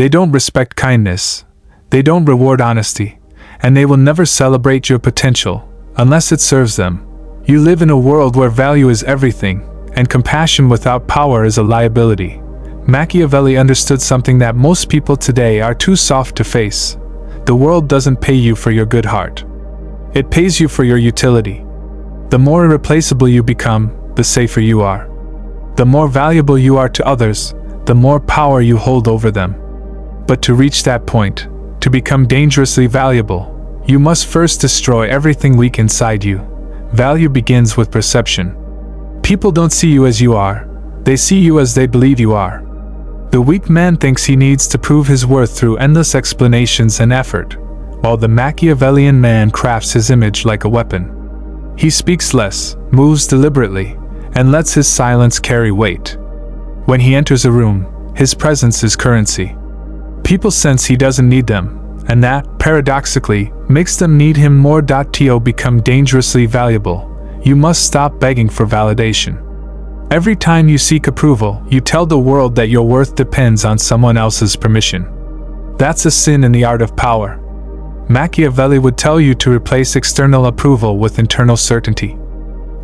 They don't respect kindness, they don't reward honesty, and they will never celebrate your potential unless it serves them. You live in a world where value is everything, and compassion without power is a liability. Machiavelli understood something that most people today are too soft to face. The world doesn't pay you for your good heart. It pays you for your utility. The more irreplaceable you become, the safer you are. The more valuable you are to others, the more power you hold over them. But to reach that point, to become dangerously valuable, you must first destroy everything weak inside you. Value begins with perception. People don't see you as you are, they see you as they believe you are. The weak man thinks he needs to prove his worth through endless explanations and effort, while the Machiavellian man crafts his image like a weapon. He speaks less, moves deliberately, and lets his silence carry weight. When he enters a room, his presence is currency. People sense he doesn't need them, and that, paradoxically, makes them need him more. To become dangerously valuable, you must stop begging for validation. Every time you seek approval, you tell the world that your worth depends on someone else's permission. That's a sin in the art of power. Machiavelli would tell you to replace external approval with internal certainty.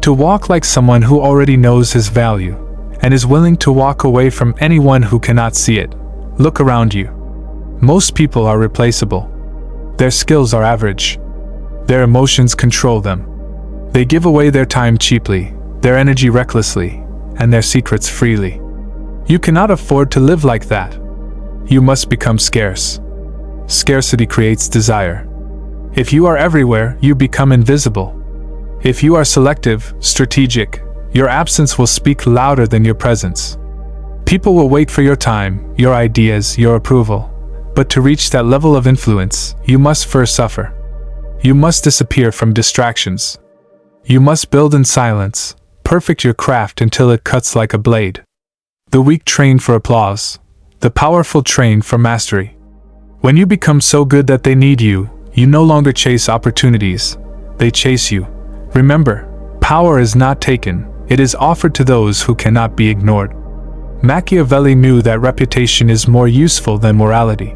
To walk like someone who already knows his value, and is willing to walk away from anyone who cannot see it. Look around you. Most people are replaceable. Their skills are average. Their emotions control them. They give away their time cheaply, their energy recklessly, and their secrets freely. You cannot afford to live like that. You must become scarce. Scarcity creates desire. If you are everywhere, you become invisible. If you are selective, strategic, your absence will speak louder than your presence. People will wait for your time, your ideas, your approval. But to reach that level of influence, you must first suffer. You must disappear from distractions. You must build in silence, perfect your craft until it cuts like a blade. The weak train for applause, the powerful train for mastery. When you become so good that they need you, you no longer chase opportunities, they chase you. Remember, power is not taken, it is offered to those who cannot be ignored. Machiavelli knew that reputation is more useful than morality.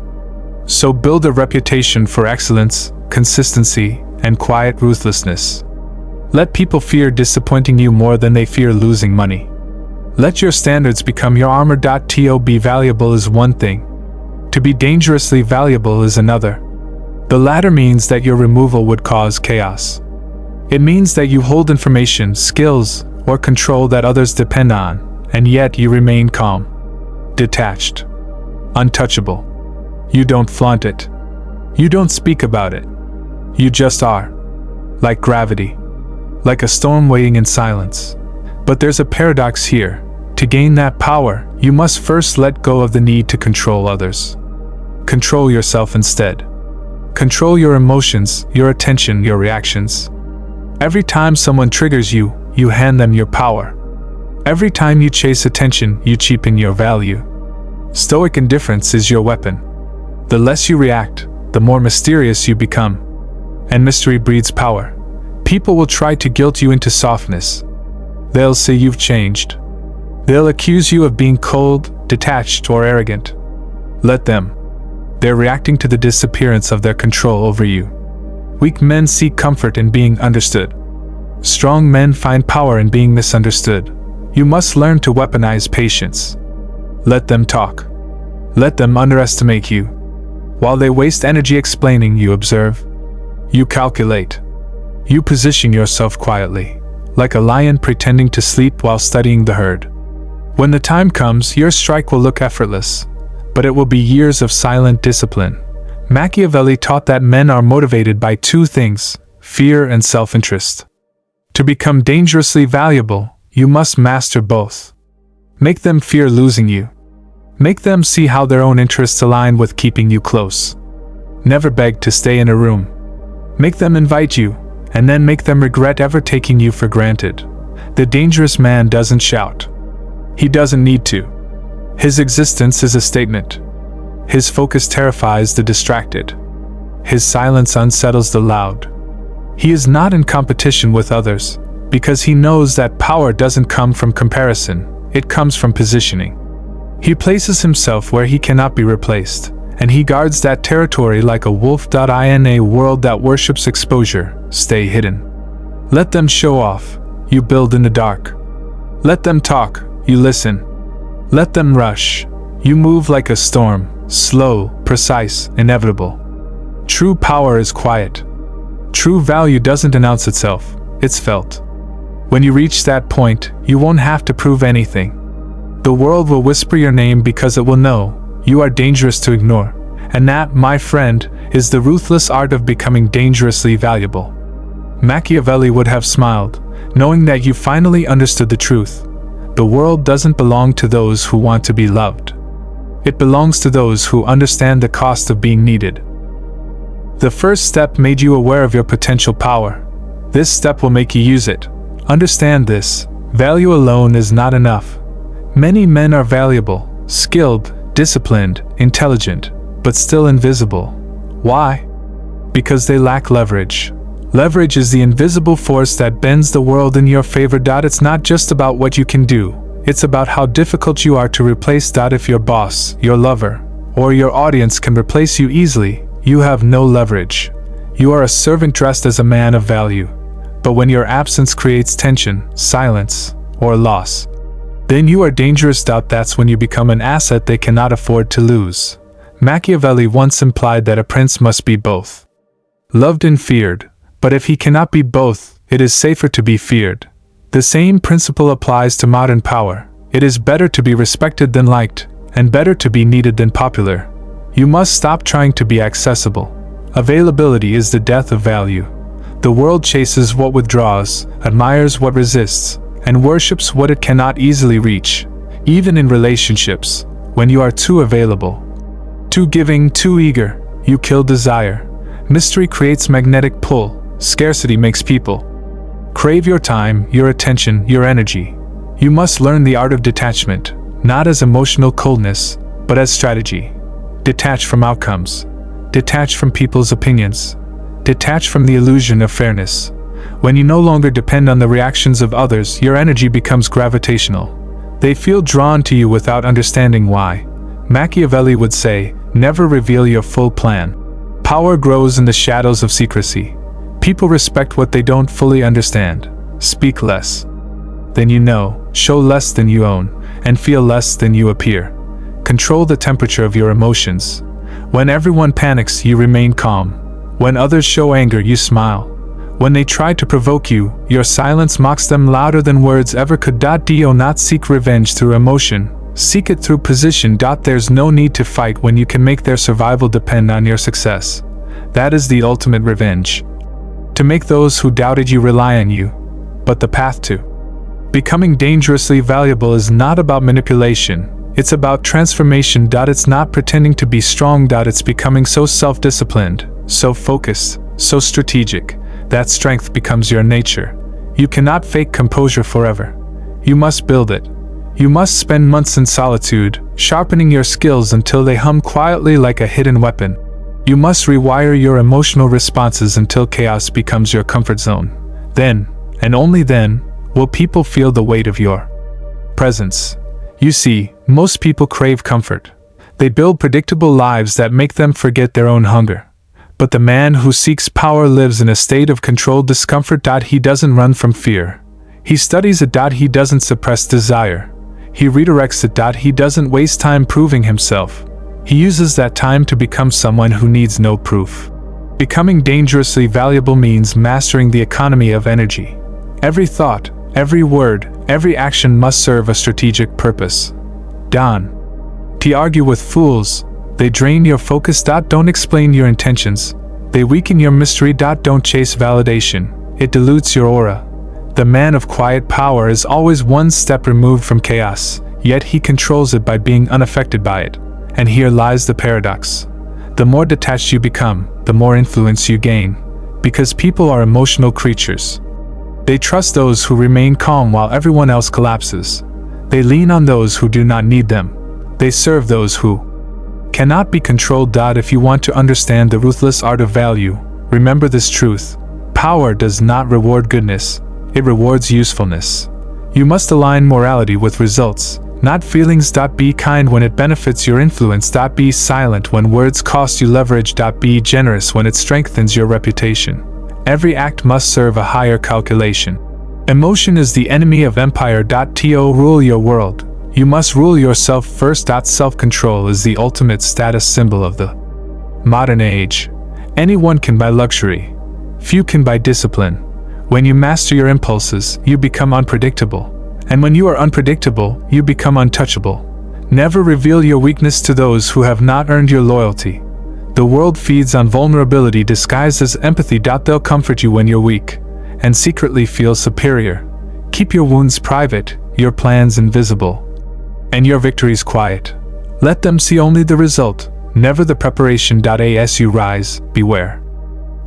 So build a reputation for excellence, consistency, and quiet ruthlessness. Let people fear disappointing you more than they fear losing money. Let your standards become your armor. To be valuable is one thing. To be dangerously valuable is another. The latter means that your removal would cause chaos. It means that you hold information, skills, or control that others depend on, and yet you remain calm, detached, untouchable. You don't flaunt it. You don't speak about it. You just are. Like gravity. Like a storm waiting in silence. But there's a paradox here. To gain that power, you must first let go of the need to control others. Control yourself instead. Control your emotions, your attention, your reactions. Every time someone triggers you, you hand them your power. Every time you chase attention, you cheapen your value. Stoic indifference is your weapon. The less you react, the more mysterious you become. And mystery breeds power. People will try to guilt you into softness. They'll say you've changed. They'll accuse you of being cold, detached, or arrogant. Let them. They're reacting to the disappearance of their control over you. Weak men seek comfort in being understood. Strong men find power in being misunderstood. You must learn to weaponize patience. Let them talk. Let them underestimate you. While they waste energy explaining, you observe. You calculate. You position yourself quietly, like a lion pretending to sleep while studying the herd. When the time comes, your strike will look effortless, but it will be years of silent discipline. Machiavelli taught that men are motivated by two things, fear and self-interest. To become dangerously valuable, you must master both. Make them fear losing you. Make them see how their own interests align with keeping you close. Never beg to stay in a room. Make them invite you, and then make them regret ever taking you for granted. The dangerous man doesn't shout. He doesn't need to. His existence is a statement. His focus terrifies the distracted. His silence unsettles the loud. He is not in competition with others, because he knows that power doesn't come from comparison, it comes from positioning. He places himself where he cannot be replaced, and he guards that territory like a wolf. In a world that worships exposure, stay hidden. Let them show off, you build in the dark. Let them talk, you listen. Let them rush, you move like a storm, slow, precise, inevitable. True power is quiet. True value doesn't announce itself, it's felt. When you reach that point, you won't have to prove anything. The world will whisper your name because it will know you are dangerous to ignore. And that, my friend, is the ruthless art of becoming dangerously valuable. Machiavelli would have smiled, knowing that you finally understood the truth. The world doesn't belong to those who want to be loved. It belongs to those who understand the cost of being needed. The first step made you aware of your potential power. This step will make you use it. Understand this: value alone is not enough. Many men are valuable, skilled, disciplined, intelligent, but still invisible. Why? Because they lack leverage. Leverage is the invisible force that bends the world in your favor. It's not just about what you can do, it's about how difficult you are to replace. If your boss, your lover, or your audience can replace you easily, you have no leverage. You are a servant dressed as a man of value. But when your absence creates tension, silence, or loss, then you are dangerous. That's when you become an asset they cannot afford to lose. Machiavelli once implied that a prince must be both loved and feared, but if he cannot be both, it is safer to be feared. The same principle applies to modern power. It is better to be respected than liked, and better to be needed than popular. You must stop trying to be accessible. Availability is the death of value. The world chases what withdraws, admires what resists, and worships what it cannot easily reach. Even in relationships, when you are too available, too giving, too eager, you kill desire. Mystery creates magnetic pull. Scarcity makes people crave your time, your attention, your energy. You must learn the art of detachment, not as emotional coldness, but as strategy. Detach from outcomes. Detach from people's opinions. Detach from the illusion of fairness. When you no longer depend on the reactions of others, your energy becomes gravitational. They feel drawn to you without understanding why. Machiavelli would say, never reveal your full plan. Power grows in the shadows of secrecy. People respect what they don't fully understand. Speak less than you know, show less than you own, and feel less than you appear. Control the temperature of your emotions. When everyone panics, you remain calm. When others show anger, you smile. When they try to provoke you, your silence mocks them louder than words ever could. Do not seek revenge through emotion. Seek it through position. There's no need to fight when you can make their survival depend on your success. That is the ultimate revenge. To make those who doubted you rely on you. But the path to becoming dangerously valuable is not about manipulation. It's about transformation. It's not pretending to be strong. It's becoming so self-disciplined, so focused, so strategic, that strength becomes your nature. You cannot fake composure forever. You must build it. You must spend months in solitude, sharpening your skills until they hum quietly like a hidden weapon. You must rewire your emotional responses until chaos becomes your comfort zone. Then, and only then, will people feel the weight of your presence. You see, most people crave comfort. They build predictable lives that make them forget their own hunger. But the man who seeks power lives in a state of controlled discomfort. He doesn't run from fear. He studies it. He doesn't suppress desire. He redirects it. He doesn't waste time proving himself. He uses that time to become someone who needs no proof. Becoming dangerously valuable means mastering the economy of energy. Every thought, every word, every action must serve a strategic purpose. To argue with fools, they drain your focus. Don't explain your intentions. They weaken your mystery. Don't chase validation. It dilutes your aura. The man of quiet power is always one step removed from chaos, yet he controls it by being unaffected by it. And here lies the paradox. The more detached you become, the more influence you gain. Because people are emotional creatures. They trust those who remain calm while everyone else collapses. They lean on those who do not need them. They serve those who cannot be controlled. If you want to understand the ruthless art of value, remember this truth. Power does not reward goodness, it rewards usefulness. You must align morality with results, not feelings. Be kind when it benefits your influence. Be silent when words cost you leverage. Be generous when it strengthens your reputation. Every act must serve a higher calculation. Emotion is the enemy of empire. To rule your world, you must rule yourself first. Self-control is the ultimate status symbol of the modern age. Anyone can buy luxury. Few can buy discipline. When you master your impulses, you become unpredictable. And when you are unpredictable, you become untouchable. Never reveal your weakness to those who have not earned your loyalty. The world feeds on vulnerability disguised as empathy. They'll comfort you when you're weak, and secretly feel superior. Keep your wounds private, your plans invisible, and your victories quiet. Let them see only the result, never the preparation. As you rise, beware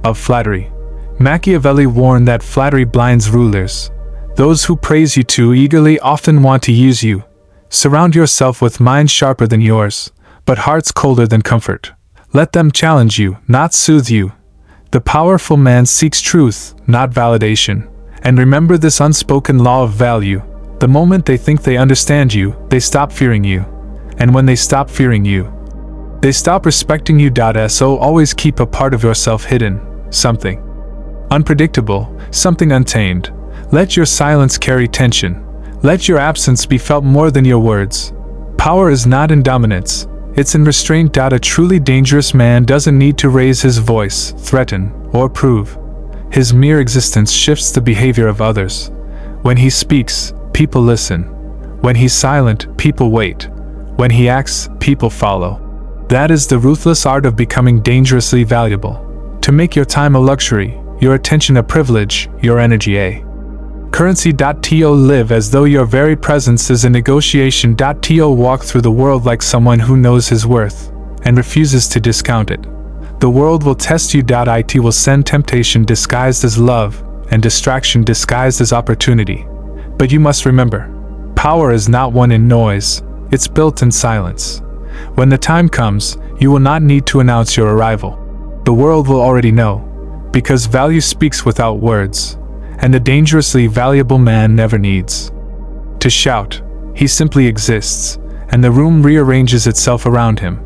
of flattery. Machiavelli warned that flattery blinds rulers. Those who praise you too eagerly often want to use you. Surround yourself with minds sharper than yours, but hearts colder than comfort. Let them challenge you, not soothe you. The powerful man seeks truth, not validation. And remember this unspoken law of value. The moment they think they understand you, they stop fearing you. And when they stop fearing you, they stop respecting you. So always keep a part of yourself hidden, something unpredictable, something untamed. Let your silence carry tension. Let your absence be felt more than your words. Power is not in dominance, it's in restraint. A truly dangerous man doesn't need to raise his voice, threaten, or prove. His mere existence shifts the behavior of others. When he speaks, people listen. When he's silent, people wait. When he acts, people follow. That is the ruthless art of becoming dangerously valuable. To make your time a luxury, your attention a privilege, your energy a currency. To live as though your very presence is a negotiation. To walk through the world like someone who knows his worth and refuses to discount it. The world will test you. It will send temptation disguised as love and distraction disguised as opportunity. But you must remember, power is not won in noise, it's built in silence. When the time comes, you will not need to announce your arrival. The world will already know, because value speaks without words, and the dangerously valuable man never needs to shout. He simply exists, and the room rearranges itself around him.